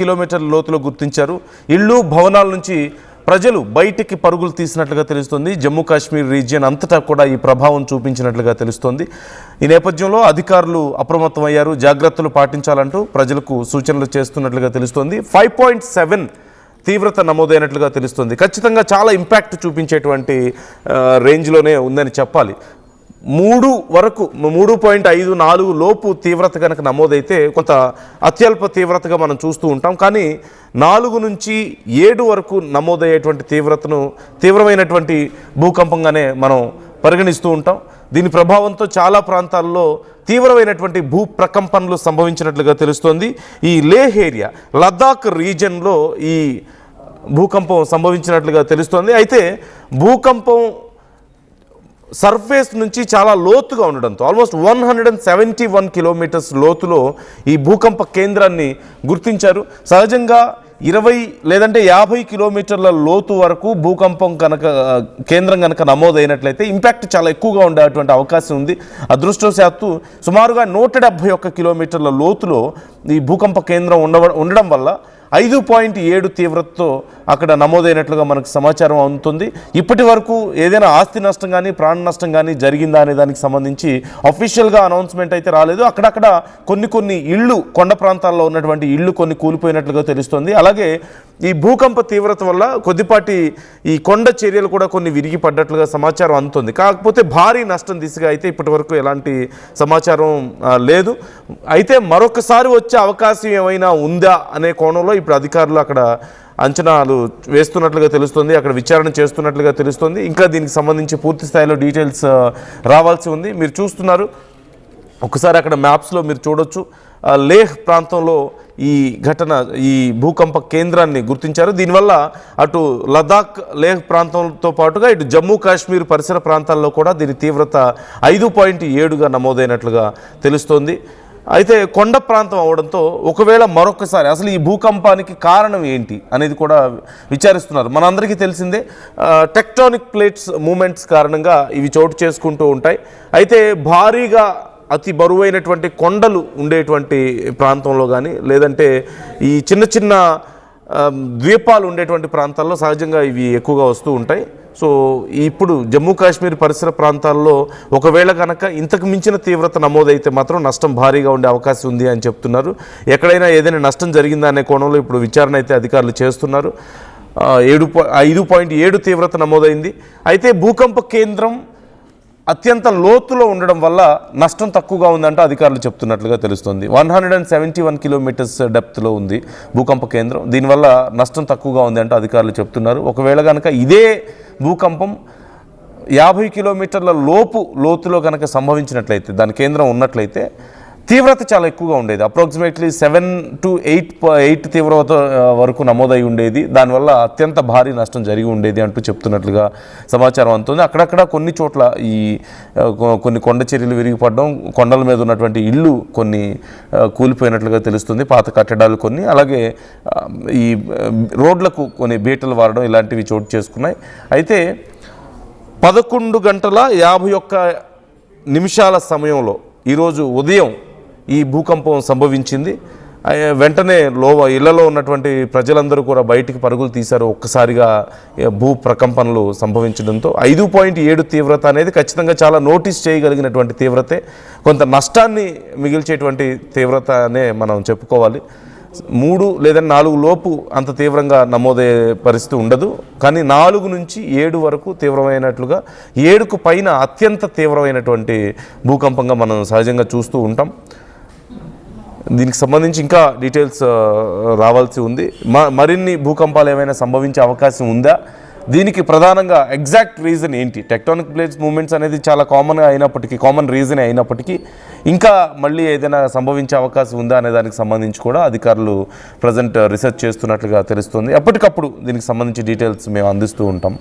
కిలోమీటర్ల లోతులో గుర్తించారు. ఇళ్ళు భవనాల నుంచి ప్రజలు బయటికి పరుగులు తీసినట్లుగా తెలుస్తోంది. జమ్మూ కాశ్మీర్ రీజియన్ అంతటా కూడా ఈ ప్రభావం చూపించినట్లుగా తెలుస్తోంది. ఈ నేపథ్యంలో అధికారులు అప్రమత్తమయ్యారు. జాగ్రత్తలు పాటించాలంటూ ప్రజలకు సూచనలు చేస్తున్నట్లుగా తెలుస్తోంది. 5.7 తీవ్రత నమోదైనట్లుగా తెలుస్తుంది. ఖచ్చితంగా చాలా ఇంపాక్ట్ చూపించేటువంటి రేంజ్లోనే ఉందని చెప్పాలి. 3 వరకు 3.54 లోపు తీవ్రత కనుక నమోదైతే కొంత అత్యల్ప తీవ్రతగా మనం చూస్తూ ఉంటాం. కానీ 4 నుంచి 7 వరకు నమోదయ్యేటువంటి తీవ్రతను తీవ్రమైనటువంటి భూకంపంగానే మనం పరిగణిస్తూ ఉంటాం. దీని ప్రభావంతో చాలా ప్రాంతాల్లో తీవ్రమైనటువంటి భూ ప్రకంపనలు సంభవించినట్లుగా తెలుస్తోంది. ఈ లేహ్ ఏరియా, లద్దాఖ్ రీజన్లో ఈ భూకంపం సంభవించినట్లుగా తెలుస్తోంది. అయితే భూకంపం సర్ఫేస్ నుంచి చాలా లోతుగా ఉండడంతో ఆల్మోస్ట్ 171 కిలోమీటర్స్ లోతులో ఈ భూకంప కేంద్రాన్ని గుర్తించారు. సహజంగా 20 లేదంటే 50 కిలోమీటర్ల లోతు వరకు భూకంపం కేంద్రం కనుక నమోదైనట్లయితే ఇంపాక్ట్ చాలా ఎక్కువగా ఉండేటువంటి అవకాశం ఉంది. అదృష్టవశాత్తు సుమారుగా 171 కిలోమీటర్ల లోతులో ఈ భూకంప కేంద్రం ఉండడం వల్ల 5.7 తీవ్రతతో అక్కడ నమోదైనట్లుగా మనకు సమాచారం అందుతుంది. ఇప్పటి వరకు ఏదైనా ఆస్తి నష్టం కానీ ప్రాణ నష్టం కానీ జరిగిందా అనే దానికి సంబంధించి అఫీషియల్గా అనౌన్స్మెంట్ అయితే రాలేదు. అక్కడక్కడ కొన్ని ఇళ్ళు, కొండ ప్రాంతాల్లో ఉన్నటువంటి ఇళ్ళు కొన్ని కూలిపోయినట్లుగా తెలుస్తుంది. అలాగే ఈ భూకంప తీవ్రత వల్ల కొద్దిపాటి ఈ కొండ చర్యలు కూడా కొన్ని విరిగి పడ్డట్లుగా సమాచారం అందుతుంది. కాకపోతే భారీ నష్టం దిశగా అయితే ఇప్పటి వరకు ఎలాంటి సమాచారం లేదు. అయితే మరొకసారి వచ్చే అవకాశం ఏమైనా ఉందా అనే కోణంలో ఇప్పుడు అధికారులు అక్కడ అంచనాలు వేస్తున్నట్లుగా తెలుస్తుంది, అక్కడ విచారణ చేస్తున్నట్లుగా తెలుస్తుంది. ఇంకా దీనికి సంబంధించి పూర్తి స్థాయిలో డీటెయిల్స్ రావాల్సి ఉంది. మీరు చూస్తున్నారు, ఒకసారి అక్కడ మ్యాప్స్లో మీరు చూడొచ్చు, లేహ్ ప్రాంతంలో ఈ ఘటన, ఈ భూకంప కేంద్రాన్ని గుర్తించారు. దీనివల్ల అటు లదాఖ్, లేహ్ ప్రాంతంతో పాటుగా ఇటు జమ్మూ కాశ్మీర్ పరిసర ప్రాంతాల్లో కూడా దీని తీవ్రత 5.7గా నమోదైనట్లుగా తెలుస్తోంది. అయితే కొండ ప్రాంతం అవడంతో ఒకవేళ మరొకసారి అసలు ఈ భూకంపానికి కారణం ఏంటి అనేది కూడా విచారిస్తున్నారు. మనందరికీ తెలిసిందే, టెక్టానిక్ ప్లేట్స్ మూమెంట్స్ కారణంగా ఇవి చోటు చేసుకుంటూ ఉంటాయి. అయితే భారీగా అతి బరువైనటువంటి కొండలు ఉండేటువంటి ప్రాంతంలో కానీ లేదంటే ఈ చిన్న ద్వీపాలు ఉండేటువంటి ప్రాంతాల్లో సహజంగా ఇవి ఎక్కువగా వస్తూ ఉంటాయి. సో ఇప్పుడు జమ్మూ కాశ్మీర్ పరిసర ప్రాంతాల్లో ఒకవేళ కనుక ఇంతకు మించిన తీవ్రత నమోదైతే మాత్రం నష్టం భారీగా ఉండే అవకాశం ఉంది అని చెప్తున్నారు. ఎక్కడైనా ఏదైనా నష్టం జరిగిందా అనే కోణంలో ఇప్పుడు విచారణ అయితే అధికారులు చేస్తున్నారు. 5.7 తీవ్రత నమోదైంది. అయితే భూకంప కేంద్రం అత్యంత లోతులో ఉండడం వల్ల నష్టం తక్కువగా ఉందంటే అధికారులు చెప్తున్నట్లుగా తెలుస్తుంది. 171 కిలోమీటర్స్ డెప్త్లో ఉంది భూకంప కేంద్రం. దీనివల్ల నష్టం తక్కువగా ఉంది అంటే అధికారులు చెప్తున్నారు. ఒకవేళ కనుక ఇదే భూకంపం 50 కిలోమీటర్ల లోతులో కనుక సంభవించినట్లయితే, దాని కేంద్రం ఉన్నట్లయితే తీవ్రత చాలా ఎక్కువగా ఉండేది. అప్రాక్సిమేట్లీ 7 to 8 తీవ్రత వరకు నమోదై ఉండేది. దానివల్ల అత్యంత భారీ నష్టం జరిగి ఉండేది అంటూ చెప్తున్నట్లుగా సమాచారం అందుతుంది. అక్కడక్కడ కొన్ని చోట్ల ఈ కొన్ని కొండ చర్యలు విరిగిపడడం, కొండల మీద ఉన్నటువంటి ఇళ్ళు కొన్ని కూలిపోయినట్లుగా తెలుస్తుంది, పాత కట్టడాలు కొన్ని, అలాగే ఈ రోడ్లకు కొన్ని బీటలు వారడం ఇలాంటివి చోటు చేసుకున్నాయి. అయితే 11 గంటల 51 సమయంలో ఈరోజు ఉదయం ఈ భూకంపం సంభవించింది. వెంటనే ఇళ్లలో ఉన్నటువంటి ప్రజలందరూ కూడా బయటికి పరుగులు తీశారు. ఒక్కసారిగా భూ ప్రకంపనలు సంభవించడంతో 5.7 తీవ్రత అనేది ఖచ్చితంగా చాలా నోటీస్ చేయగలిగినటువంటి తీవ్రతే. కొంత నష్టాన్ని మిగిల్చేటువంటి తీవ్రత అనే మనం చెప్పుకోవాలి. 3 లేదా 4 లోపు అంత తీవ్రంగా నమోదయ్యే పరిస్థితి ఉండదు. కానీ 4 నుంచి 7 వరకు తీవ్రమైనట్లుగా, 7కు పైన అత్యంత తీవ్రమైనటువంటి భూకంపంగా మనం సహజంగా చూస్తూ ఉంటాం. దీనికి సంబంధించి ఇంకా డీటెయిల్స్ రావాల్సి ఉంది. మరిన్ని భూకంపాలు ఏమైనా సంభవించే అవకాశం ఉందా, దీనికి ప్రధానంగా ఎగ్జాక్ట్ రీజన్ ఏంటి, టెక్టానిక్ ప్లేట్స్ మూమెంట్స్ అనేది చాలా కామన్ రీజనే అయినప్పటికీ ఇంకా మళ్ళీ ఏదైనా సంభవించే అవకాశం ఉందా అనే దానికి సంబంధించి కూడా అధికారులు ప్రజెంట్ రీసెర్చ్ చేస్తున్నట్లుగా తెలుస్తుంది. ఎప్పటికప్పుడు దీనికి సంబంధించి డీటెయిల్స్ మేము అందిస్తూ ఉంటాం.